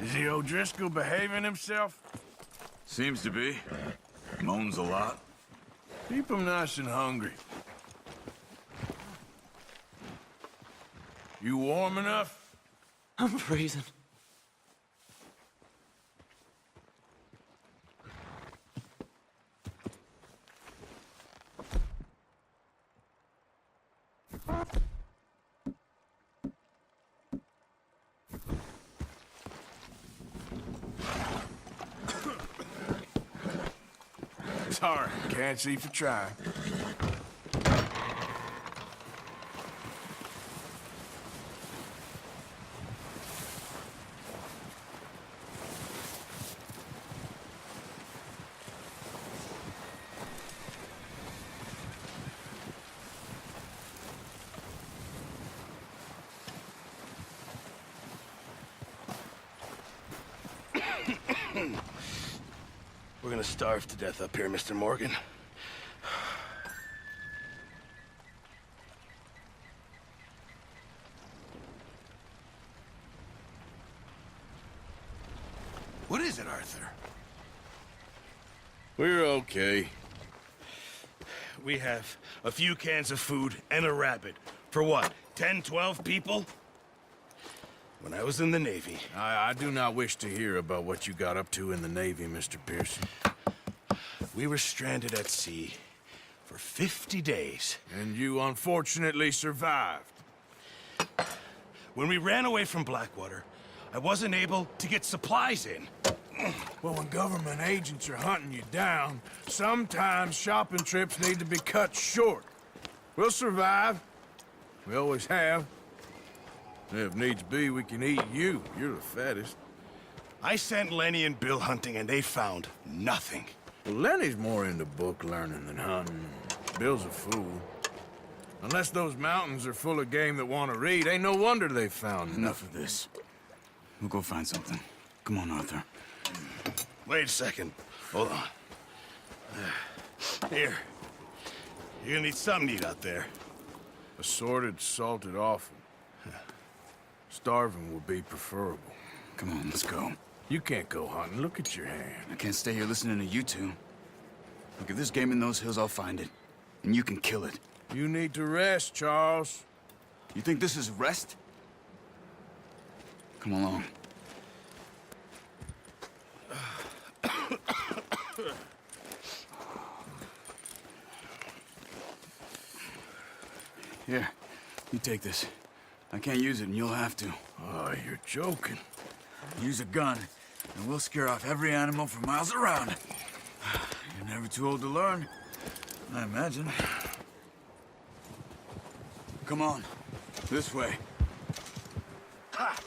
Is the O'Driscoll behaving himself? Seems to be. Moans a lot. Keep him nice and hungry. You warm enough? I'm freezing. Sorry, can't see for trying. We're gonna starve to death up here, Mr. Morgan. What is it, Arthur? We're okay. We have a few cans of food and a rabbit. For what, 10, 12 people? When I was in the Navy... I do not wish to hear about what you got up to in the Navy, Mr. Pearson. We were stranded at sea for 50 days. And you unfortunately survived. When we ran away from Blackwater, I wasn't able to get supplies in. Well, when government agents are hunting you down, sometimes shopping trips need to be cut short. We'll survive. We always have. If needs be, we can eat you. You're the fattest. I sent Lenny and Bill hunting, and they found nothing. Well, Lenny's more into book learning than hunting. Bill's a fool. Unless those mountains are full of game that want to read, ain't no wonder they found Enough of this. We'll go find something. Come on, Arthur. Wait a second. Hold on. Here. You're gonna need something to eat out there. Assorted, salted offal. Starving will be preferable. Come on, let's go. You can't go hunting. Look at your hand. I can't stay here listening to you two. Look, if there's game in those hills, I'll find it. And you can kill it. You need to rest, Charles. You think this is rest? Come along. Here, you take this. I can't use it, and you'll have to. Oh, you're joking. Use a gun, and we'll scare off every animal for miles around. You're never too old to learn, I imagine. Come on, this way. Ha!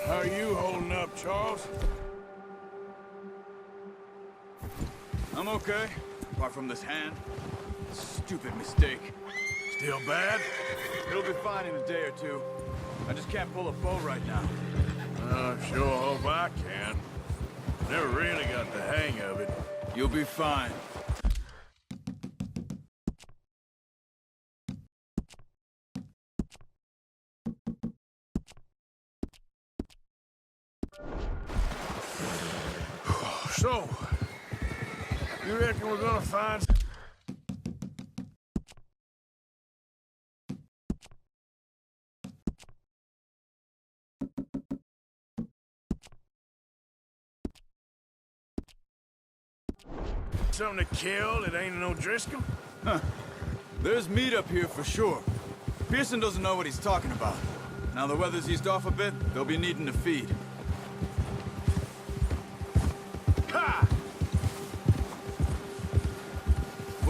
How are you holding up, Charles? I'm okay, apart from this hand. Stupid mistake. Still bad? It'll be fine in a day or two. I just can't pull a bow right now. Sure hope I can. Never really got the hang of it. You'll be fine. So, you reckon we're gonna find... something to kill that ain't an O'Driscoll? There's meat up here for sure. Pearson doesn't know what he's talking about. Now the weather's eased off a bit, they'll be needing to feed. Ha!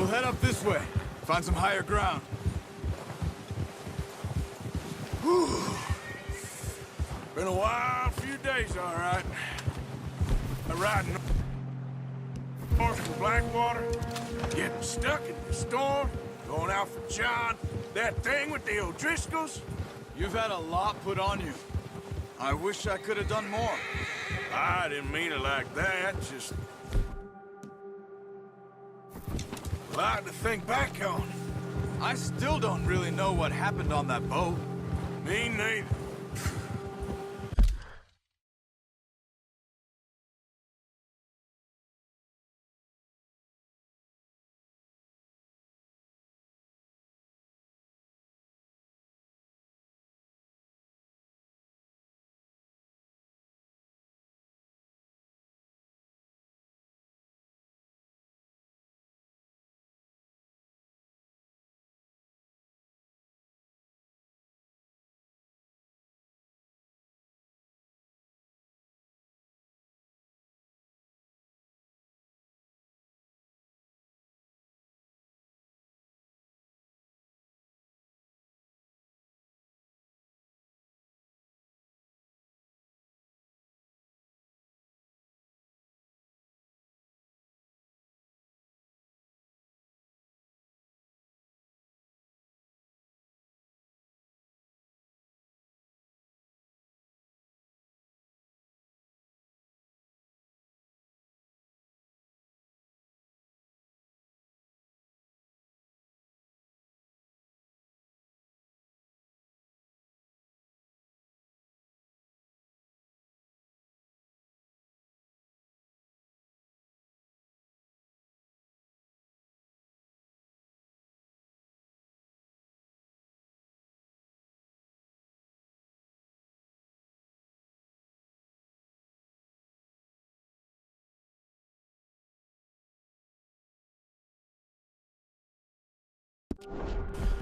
We'll head up this way. Find some higher ground. Been a wild few days, all right. Riding north from Blackwater, getting stuck in the storm, going out for John, that thing with the O'Driscolls. You've had a lot put on you. I wish I could have done more. I didn't mean it like that, just... a lot to think back on. I still don't really know what happened on that boat. Me neither.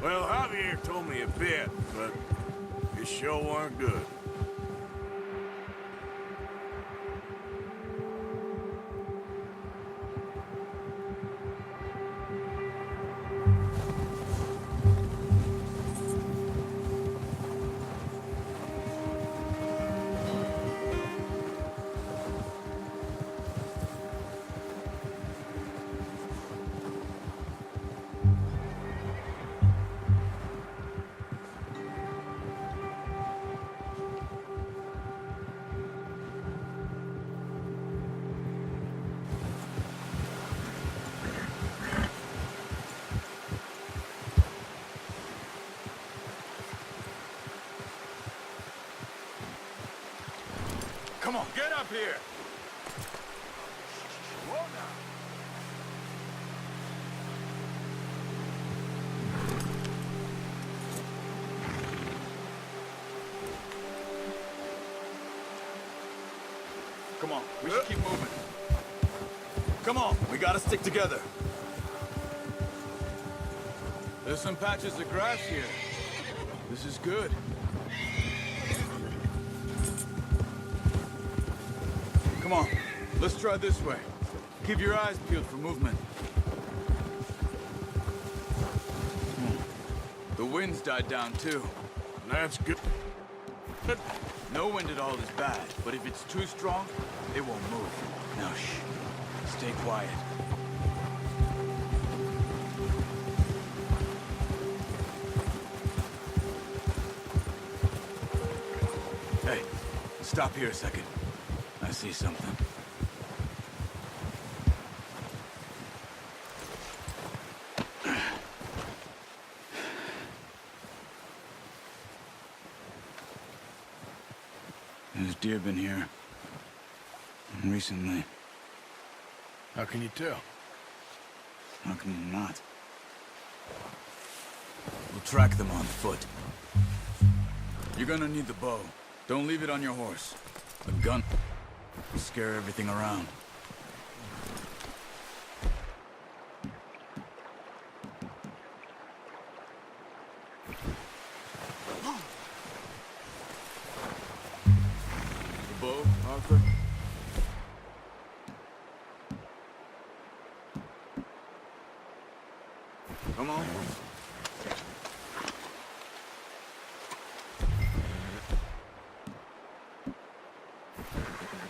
Well, Javier told me a bit, but it sure weren't good. Come on, get up here! Whoa now. Come on, we should keep moving. Come on, we gotta stick together. There's some patches of grass here. This is good. Come on, let's try this way. Keep your eyes peeled for movement. The wind's died down too. That's good. No wind at all is bad, but if it's too strong, it won't move. Now shh, stay quiet. Hey, stop here a second. I see something. There's deer been here. Recently. How can you tell? How can you not? We'll track them on foot. You're gonna need the bow. Don't leave it on your horse. A gun will scare everything around. The bow, Arthur?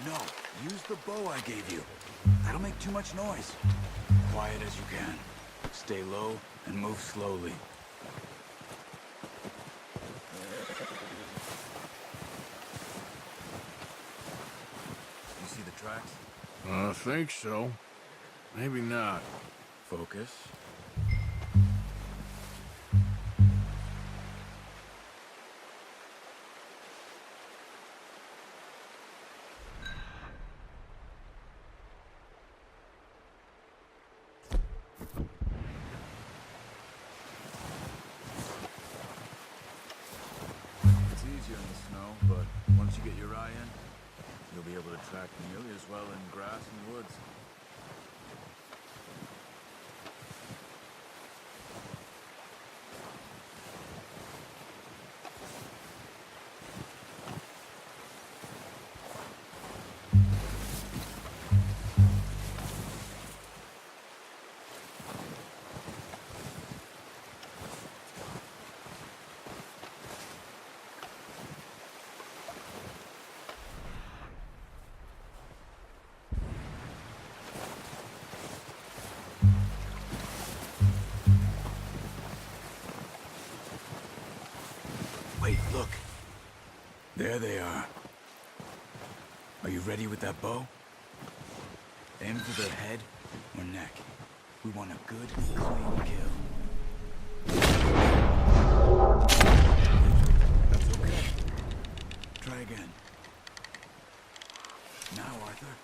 No, use the bow I gave you. That'll make too much noise. Quiet as you can. Stay low and move slowly. You see the tracks? I think so. Maybe not. Focus. It's easier in the snow, but once you get your eye in, you'll be able to track nearly as well in grass and woods. Wait, look. There they are. Are you ready with that bow? Aim for their head or neck. We want a good, clean kill. That's okay. Try again. Now, Arthur.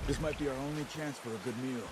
This might be our only chance for a good meal.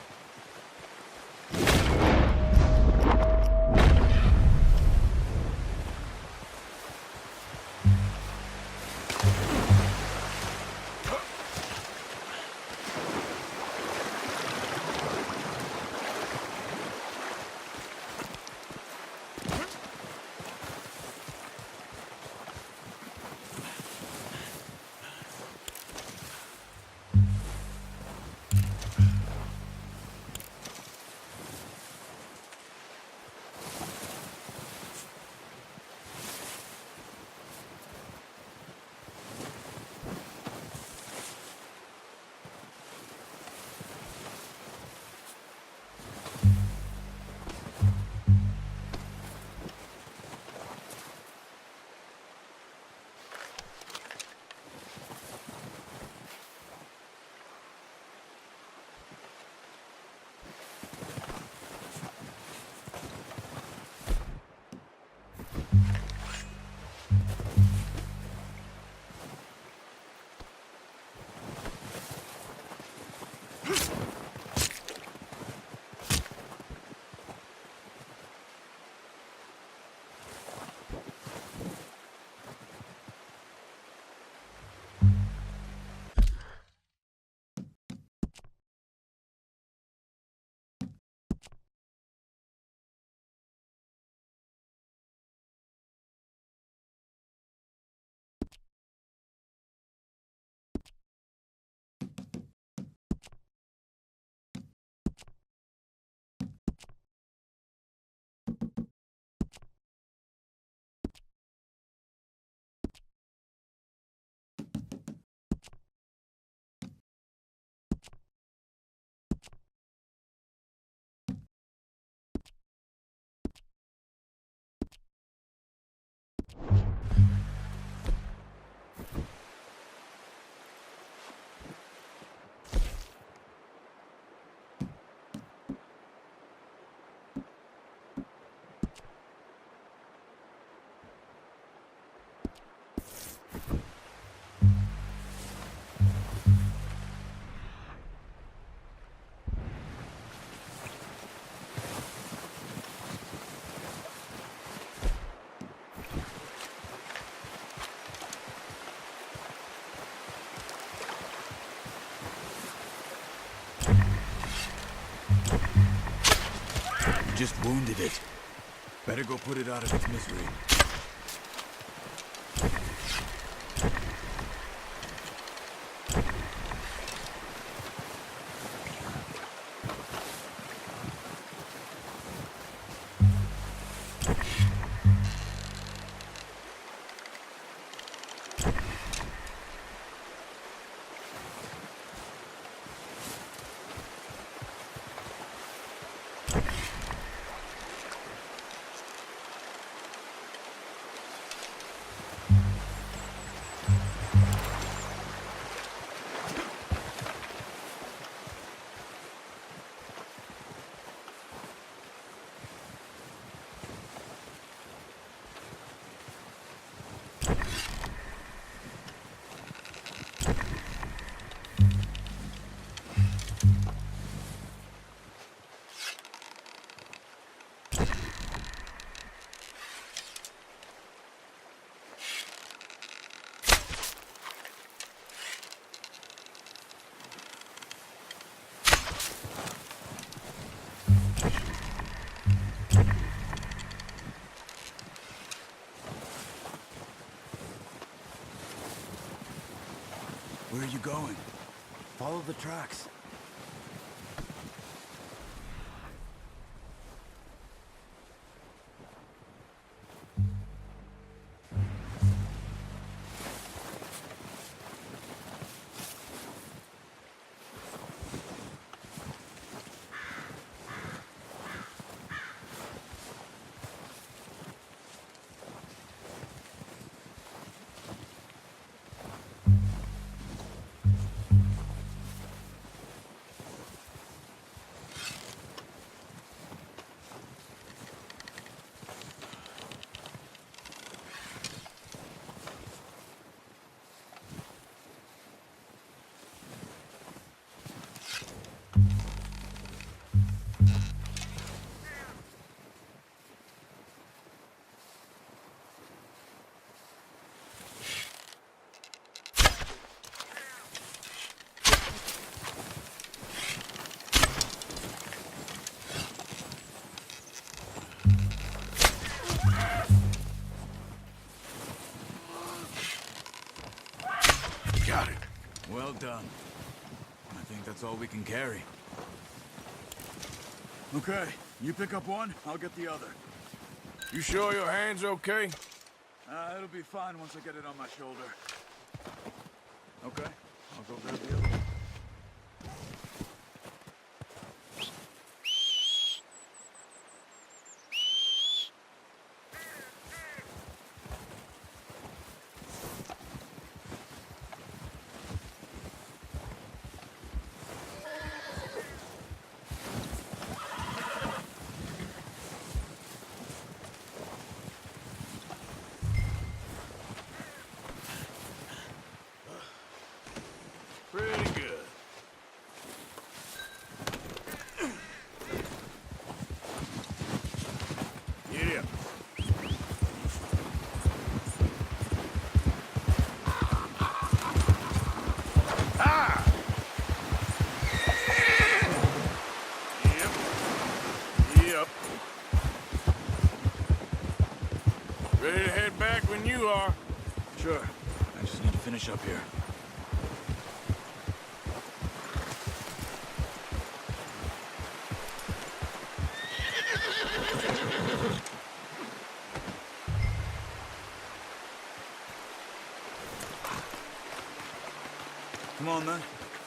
just wounded it. Better go put it out of its misery. Where are you going? Follow the tracks. Got it. Well done. I think that's all we can carry. Okay, you pick up one, I'll get the other. You sure your hand's okay? It'll be fine once I get it on my shoulder. Okay, I'll go grab the other one. Pretty good. Get up. Ah! Yep. Ready to head back when you are. Sure. I just need to finish up here. Come on, then.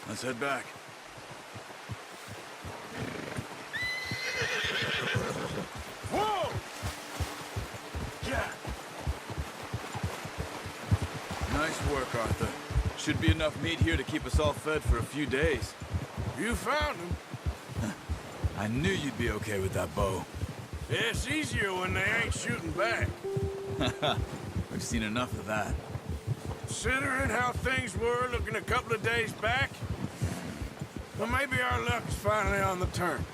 Let's head back. Whoa! Yeah. Nice work, Arthur. Should be enough meat here to keep us all fed for a few days. You found him. I knew you'd be okay with that bow. It's easier when they ain't shooting back. We've seen enough of that. Considering how things were looking a couple of days back, well, maybe our luck is finally on the turn.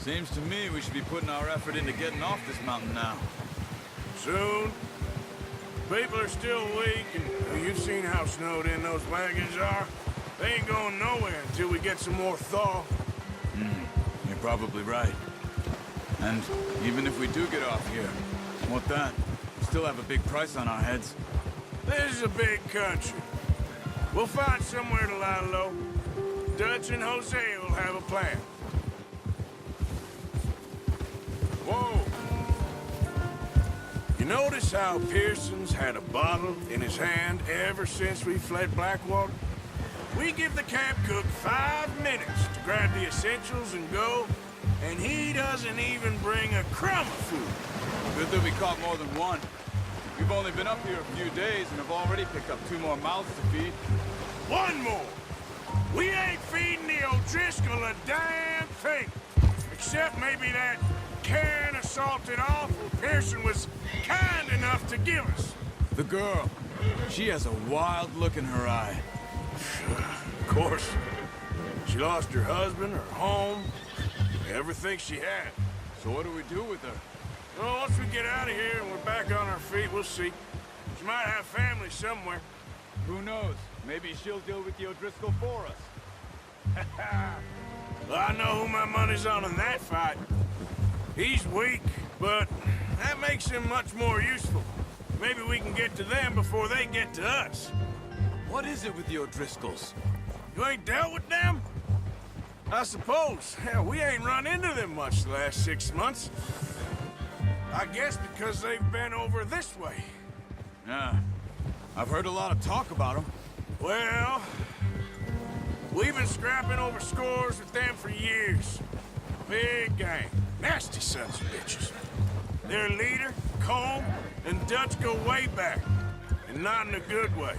Seems to me we should be putting our effort into getting off this mountain now. Soon. People are still weak, and well, you've seen how snowed in those wagons are. They ain't going nowhere until we get some more thaw. You're probably right. And even if we do get off here, what then? We still have a big price on our heads. This is a big country. We'll find somewhere to lie low. Dutch and Hosea will have a plan. Whoa! You notice how Pearson's had a bottle in his hand ever since we fled Blackwater? We give the camp cook 5 minutes to grab the essentials and go, and he doesn't even bring a crumb of food. Good that we caught more than one. We've only been up here a few days and have already picked up 2 more mouths to feed. One more! We ain't feeding the O'Driscoll a damn thing! Except maybe that can of salted offal Pearson was kind enough to give us. The girl. She has a wild look in her eye. Of course. She lost her husband, her home, everything she had. So what do we do with her? Well, once we get out of here and we're back on our feet, we'll see. She might have family somewhere. Who knows? Maybe she'll deal with the O'Driscoll for us. Well, I know who my money's on in that fight. He's weak, but that makes him much more useful. Maybe we can get to them before they get to us. What is it with the O'Driscolls? You ain't dealt with them? I suppose. Hell, we ain't run into them much the last 6 months. I guess because they've been over this way. Yeah. I've heard a lot of talk about them. Well, we've been scrapping over scores with them for years. Big gang. Nasty sons of bitches. Their leader, Colm, and Dutch go way back. And not in a good way.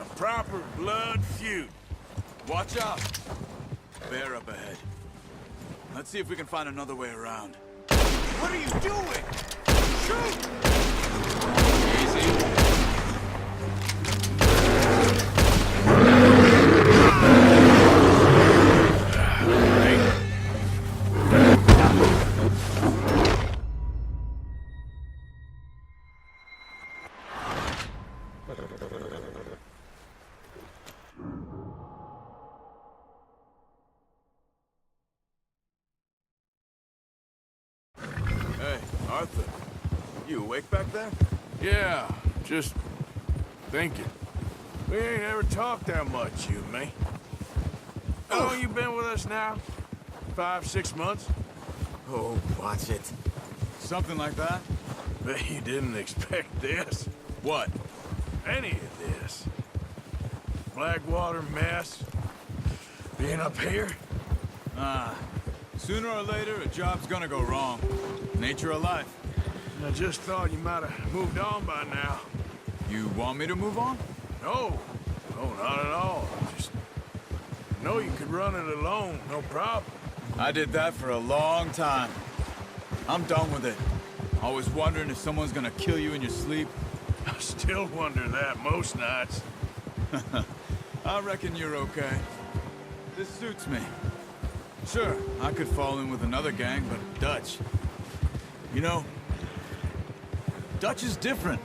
A proper blood feud. Watch out! Bear up ahead. Let's see if we can find another way around. What are you doing? Shoot! Easy. Hey, Arthur. You awake back there? Yeah, just thinking. We ain't ever talked that much, you and me. How long you been with us now? 5, 6 months? Oh, watch it. Something like that? Bet you didn't expect this. What? Any of this. Blackwater mess. Being up here. Sooner or later, a job's gonna go wrong. Nature of life. I just thought you might have moved on by now. You want me to move on? No. No, not at all. Just know you could run it alone, no problem. I did that for a long time. I'm done with it. Always wondering if someone's gonna kill you in your sleep. I still wonder that most nights. I reckon you're okay. This suits me. Sure, I could fall in with another gang, but Dutch... You know, Dutch is different.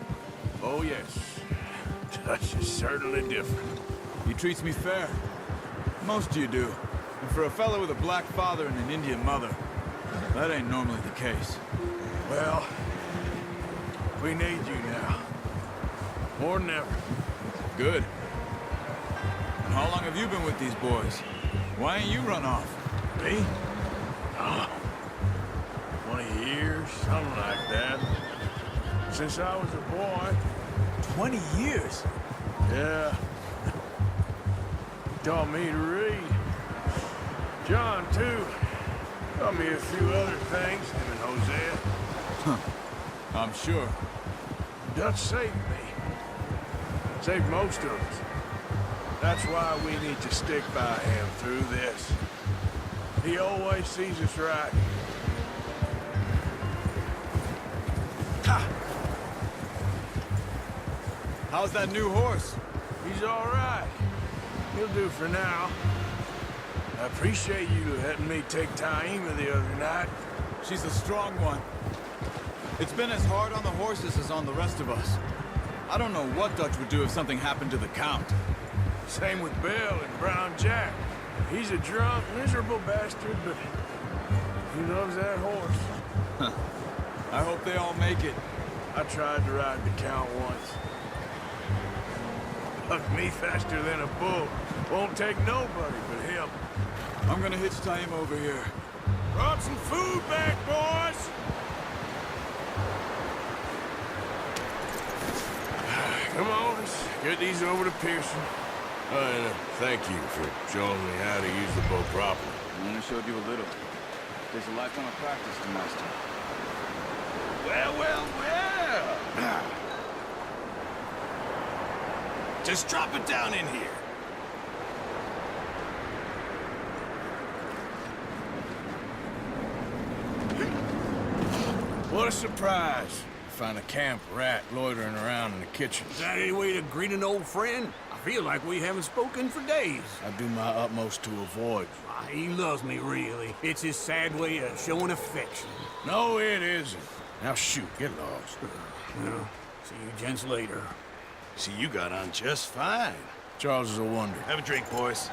Oh, yes. Dutch is certainly different. He treats me fair. Most of you do. And for a fellow with a black father and an Indian mother, that ain't normally the case. Well, we need you now. More than ever. Good. And how long have you been with these boys? Why ain't you run off? Me? Oh, 20 years, something like that. Since I was a boy. 20 years? Yeah. He taught me to read. John, too. Taught me a few other things, him and Hosea. I'm sure. Dutch saved me. Saved most of us. That's why we need to stick by him through this. He always sees us right. Ha! How's that new horse? He's all right. He'll do for now. I appreciate you letting me take Taima the other night. She's a strong one. It's been as hard on the horses as on the rest of us. I don't know what Dutch would do if something happened to the Count. Same with Bill and Brown Jack. He's a drunk, miserable bastard, but he loves that horse. I hope they all make it. I tried to ride the count once. Bucked me faster than a bull. Won't take nobody but him. I'm gonna hitch tie him over here. Brought some food back, boys! Come on, let's get these over to Pearson. And thank you for showing me how to use the bow properly. I only showed you a little. There's a lifetime of practice to master. Well, well, well. Just drop it down in here. What a surprise. Find a camp rat loitering around in the kitchen. Is that any way to greet an old friend? I feel like we haven't spoken for days. I do my utmost to avoid. He loves me, really. It's his sad way of showing affection. No, it isn't. Now shoot, get lost. Well, see you gents later. See, you got on just fine. Charles is a wonder. Have a drink, boys.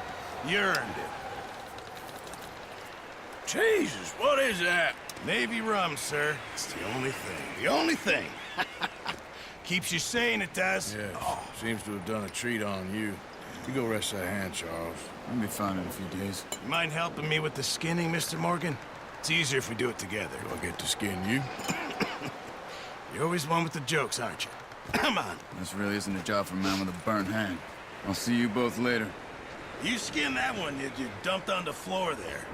You earned it. Jesus, what is that? Navy rum, sir. It's the only thing. The only thing. Keeps you sane, it does. Yes, seems to have done a treat on you. You go rest that hand, Charles. I'll be fine in a few days. You mind helping me with the skinning, Mr. Morgan? It's easier if we do it together. Do I get to skin you? You're always one with the jokes, aren't you? Come on. This really isn't a job for a man with a burnt hand. I'll see you both later. You skin that one you dumped on the floor there.